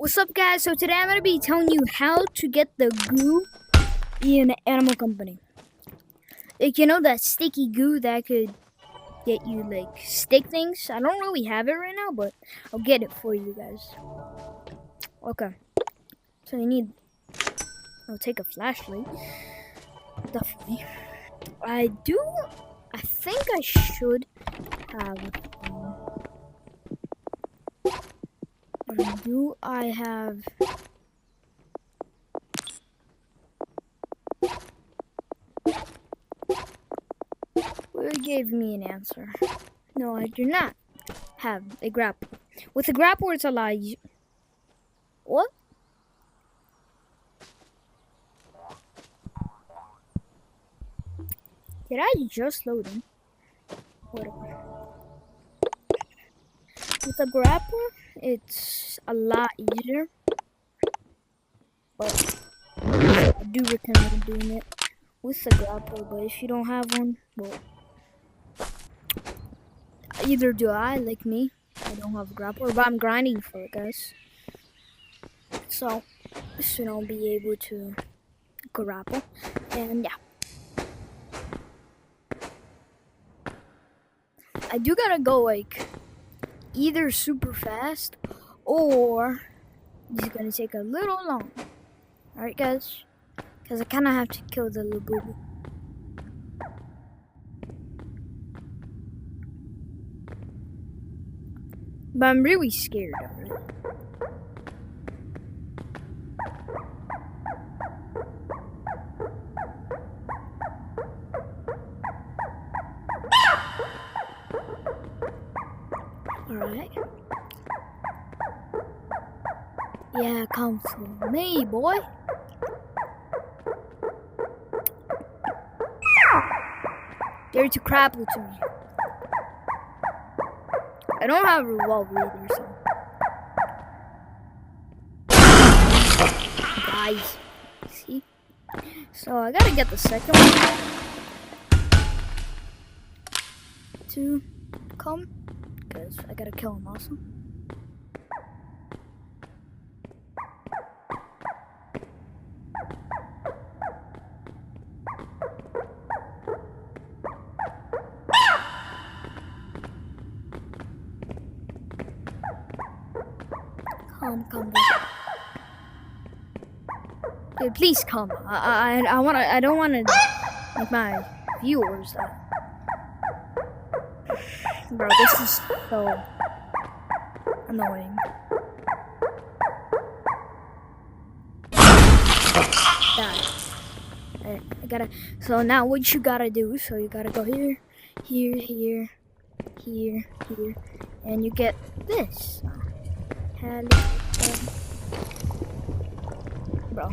What's up, guys? So today I'm going to be telling you how to get the goo in Animal Company. Like, you know that sticky goo that could get you, like, stick things? I don't really have it right now, but I'll get it for you guys. Okay. So I'll take a flashlight. Definitely. I think I should have, do I have... Who gave me an answer? No, I do not have a grapple. With a grapple, it's a lot easier. What? Did I just load in? Whatever. With a grappler, it's a lot easier. But I do recommend doing it with a grappler. But if you don't have one, well, either do I, like me. I don't have a grappler, but I'm grinding for it, guys. So, soon I'll be able to grapple. And yeah. I do gotta go, like, either super fast or it's gonna take a little long. Alright, guys? Because I kind of have to kill the Labubu. But I'm really scared of it. Alright. Yeah, come to me, boy. Dare to grapple to me. I don't have a revolver either, so. Guys. See? So I gotta get the second one to come. Because I gotta kill him also. Come back. Dude, please come. I don't wanna make my viewers Bro, this is so annoying. I gotta. So now what you gotta do? So you gotta go here, here, and you get this. Bro.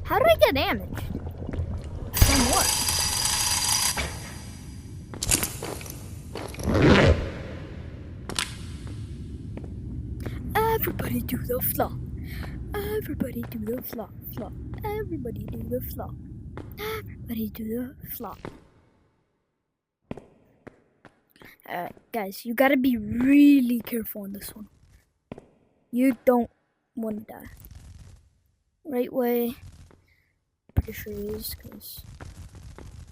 How did I get damaged? From what? Everybody do the flop. Everybody do the flop. Everybody do the flop. Everybody do the flop. Guys, you gotta be really careful on this one. You don't want to die. Right way. Pretty sure it is, because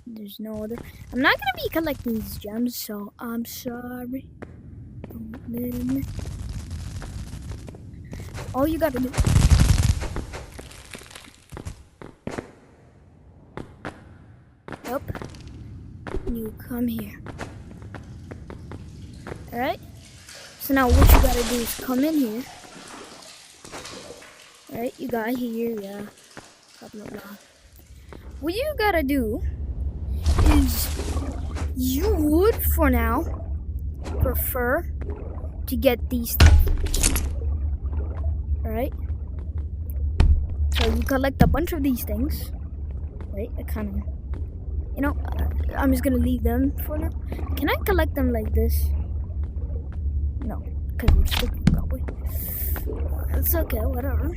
there's no other. I'm not gonna be collecting these gems, so I'm sorry. All you gotta do. Up. You come here. Alright? So now what you gotta do is come in here. Alright, you got here, yeah. Blah, blah, blah. What you gotta do is you would, for now, prefer to get these things. Alright? So you collect a bunch of these things. Right? I kinda, you know, I'm just gonna leave them for now. Can I collect them like this? No, because we're still probably. It's okay, whatever.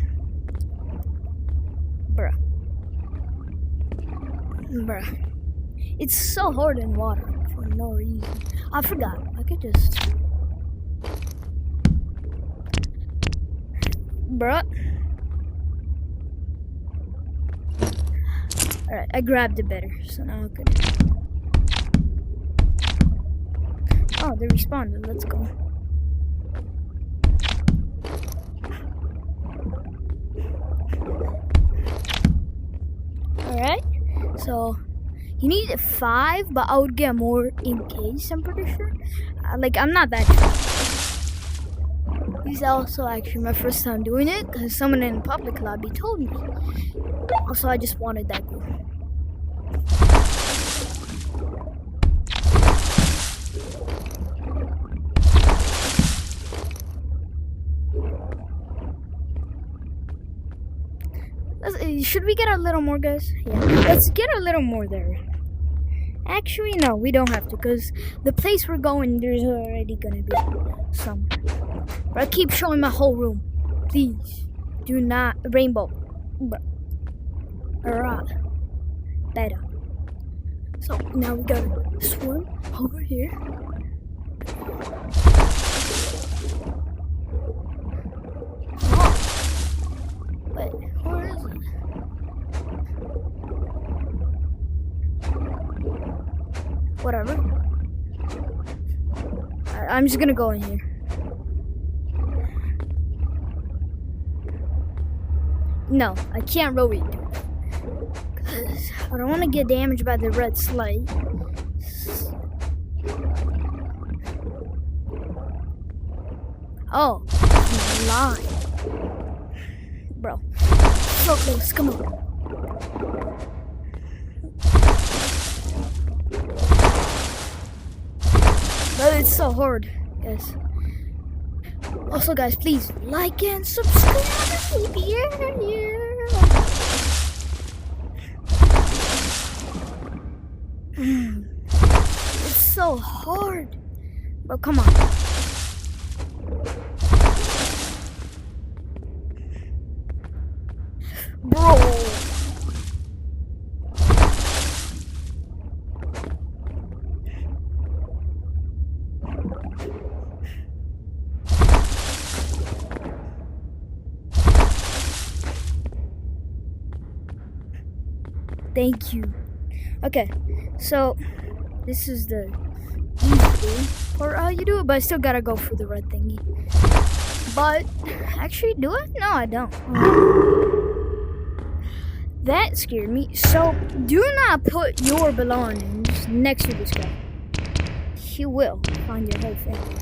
Bruh. It's so hard in water for no reason. I forgot. I could just... Bruh. Alright, I grabbed it better, so now I could... Oh, they responded. Let's go. Alright, so you need 5, but I would get more in case, I'm pretty sure. Like, I'm not that sure. This is also actually my first time doing it because someone in public lobby told me. Also, I just wanted that goal. Should we get a little more, guys? Yeah. Let's get a little more there. Actually, no, we don't have to, because the place we're going, there's already gonna be some. But I keep showing my whole room. Please, do not. Rainbow. Alright. Better. So, now we gotta swim over here. Oh. Wait, where is it? Whatever. I'm just gonna go in here. No, I can't really do that. Because I don't want to get damaged by the red slide. Oh, line. Bro. So close, come on. But it's so hard, guys. Also, guys, please like and subscribe. Yeah. It's so hard. Bro, come on. Bro. Thank you. Okay, so this is the easy part how you do it, but I still gotta go for the red thingy. But actually, do it? No, I don't. That scared me. So do not put your belongings next to this guy. He will find your whole family.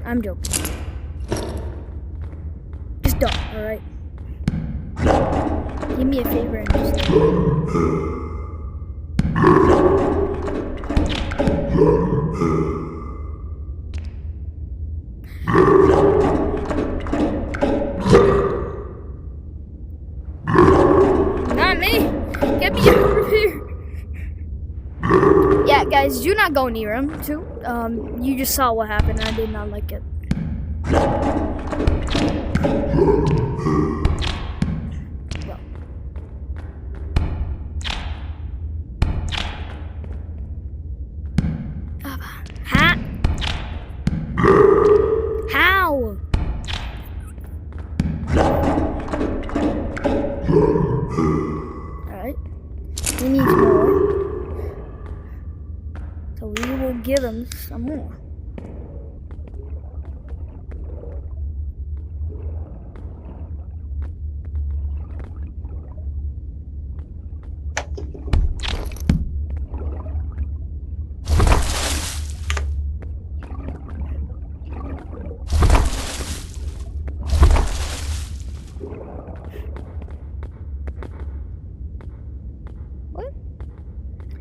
I'm joking. Just don't, alright? Do me a favor and just... Not me! Get me over here! Yeah, guys, do not go near him, too. You just saw what happened. I did not like it. How? Alright. He needs more. So we will give him some more.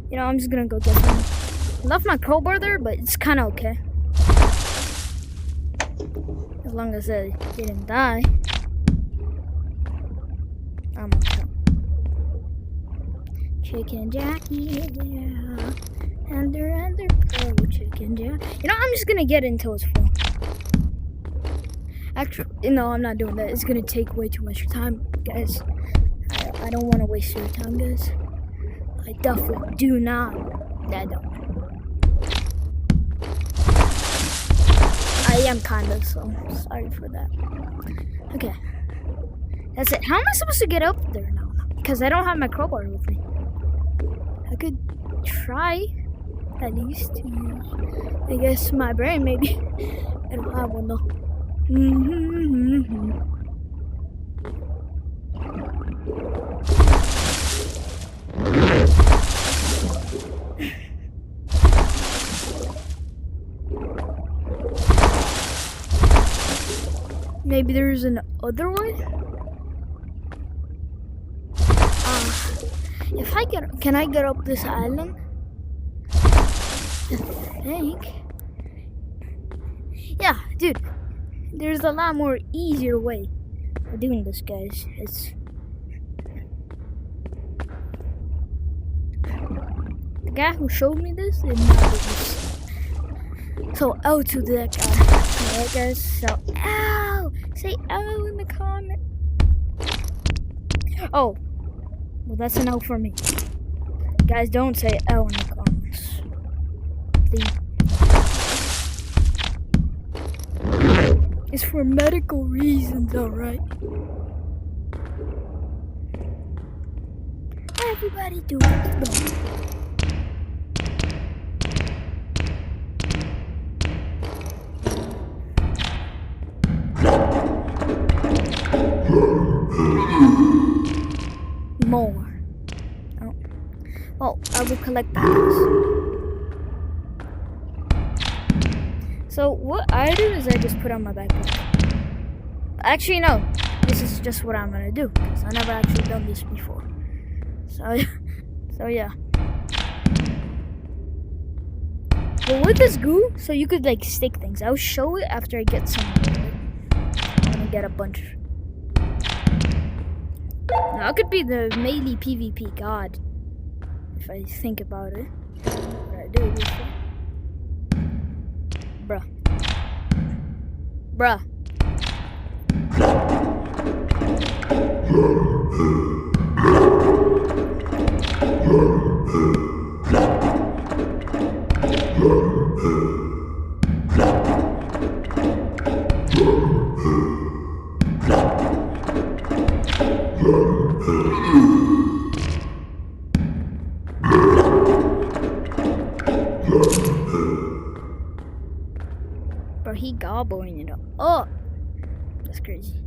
You know, I'm just gonna go get some. I left my crowbar there, but it's kind of okay. As long as I didn't die, I'm okay. Chicken Jackie, yeah. Under, pro Chicken Jack. You know, I'm just gonna get it until it's full. Actually, no, I'm not doing that. It's gonna take way too much time, guys. I don't want to waste your time, guys. I definitely do not. I don't. am kinda, so sorry for that. Okay. That's it. How am I supposed to get up there now? Because I don't have my crowbar with me. I could try at least to use, I guess, my brain maybe. I don't have one though. Maybe there's an other way? If I get, can I get up this island? I think. Yeah, dude. There's a lot more easier way of doing this, guys. It's the guy who showed me this did not do this. So ow to that guy. Alright guys, so ow! Say ow in the comment. Oh. Well, that's an ow for me. Guys, don't say ow in the comments. Please. It's for medical reasons, alright? Everybody do it. More. Oh. Well, I will collect that. So what I do is I just put on my backpack. Actually, no. This is just what I'm gonna do because I never actually done this before. So yeah. But with this goo, so you could like stick things. I'll show it after I get some. I'm gonna get a bunch. Now, I could be the melee PvP god if I think about it. What I do this way. Bruh. Bro, he gobbling it up. Oh, that's crazy.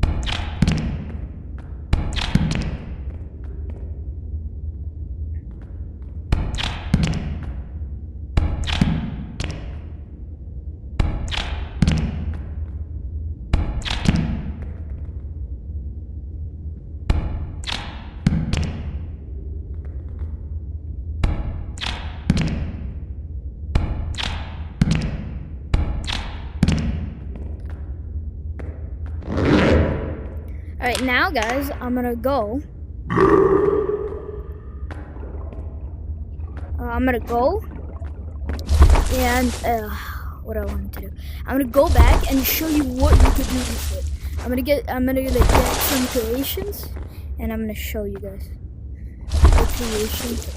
Alright, now guys, I'm gonna go. And what I wanted to do. I'm gonna go back and show you what you could do with it. I'm gonna get some creations, and I'm gonna show you guys the creations.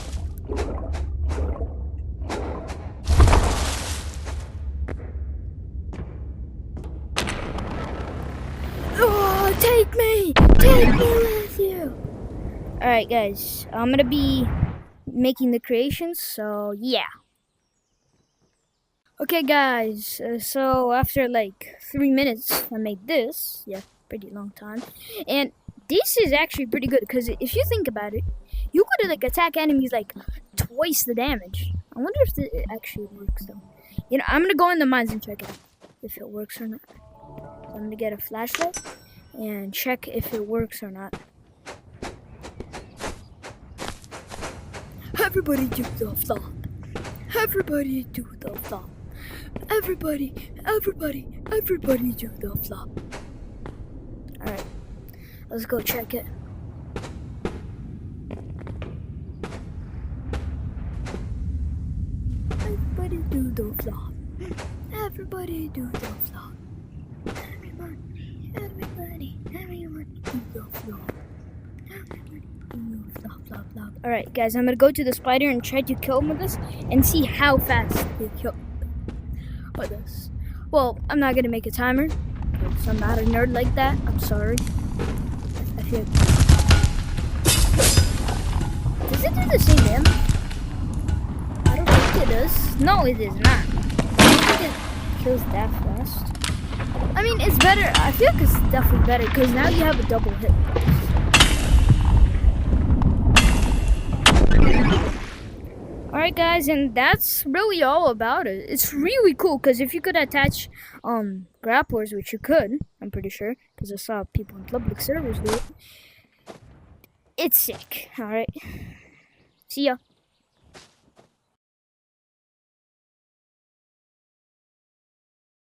Oh, take me with you. Alright guys, I'm gonna be making the creations, so yeah. Okay guys, so after like 3 minutes I made this. Yeah, pretty long time. And this is actually pretty good, because if you think about it, you could like attack enemies like twice the damage. I wonder if it actually works though. You know, I'm gonna go in the mines and check it out, if it works or not. So I'm gonna get a flashlight and check if it works or not. Everybody do the flop. Everybody do the flop. Everybody do the flop. Alright, let's go check it. Everybody do the flop. Everybody do the flop. Everybody do the flop. Alright guys, I'm gonna go to the spider and try to kill him with this and see how fast they kill with this. Well, I'm not gonna make a timer. 'Cause I'm not a nerd like that. I'm sorry. I feel. Does it do the same damage? I don't think it does. No, it is not. I don't think it kills that fast. I mean, it's better. I feel like it's definitely better because now you have a double hit. Alright guys, and that's really all about it. It's really cool because if you could attach grapplers, which you could, I'm pretty sure, because I saw people in public servers do it. It's sick. Alright. See ya.